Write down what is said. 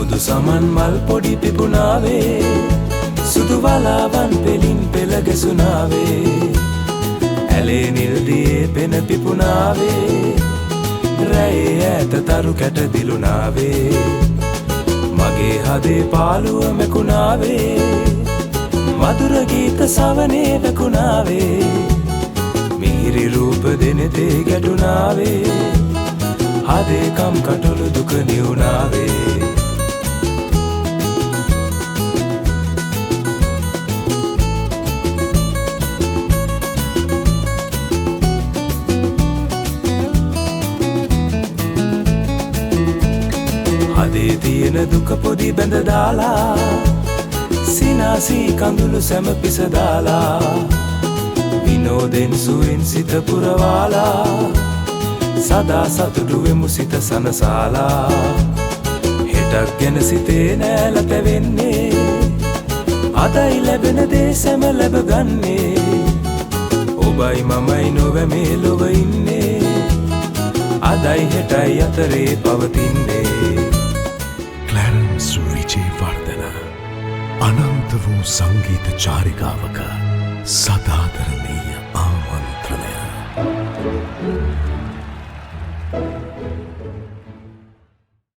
මුදු සමන් මල් පොඩි පිපුණාවේ සුදු වලාවන් පෙලින් පෙළ ගැසුණාවේ ඇලේ නිල්දියේ පෙන පිපුණාවේ රැයේ ඈත තරු කැට දිලුණාවේ මගේ හදේ පාළුව මැකුණාවේ මధుර ගීත සවනේ වැකුණාවේ මිහිරි රූප දෙනෙතේ ගැටුණාවේ හදේ කම් කටොළු දුක නිවුණාවේ හදේ තියෙන දුක පොඩි බැඳ දාලා සිනාසී කඳුළු සැම පිස දාලා විනෝදෙන් සුවෙන් සිත පුරවාලා සදා සතුටු වෙමු සිත සනසාලා හෙටක් ගැන සිතේ නෑල තැවෙන්නේ අදයි ලැබෙන දේ සැම ලැබගන්නේ ඔබයි මමයි නොව මේ ලොව ඉන්නේ අදයි හෙටයි අතරේ පවතින්නේ ක්ලැරන්ස් විජේවර්ධන අනන්ත වූ සංගීත චාරිකාවක සදාදරණීය ආමන්ත්‍රණය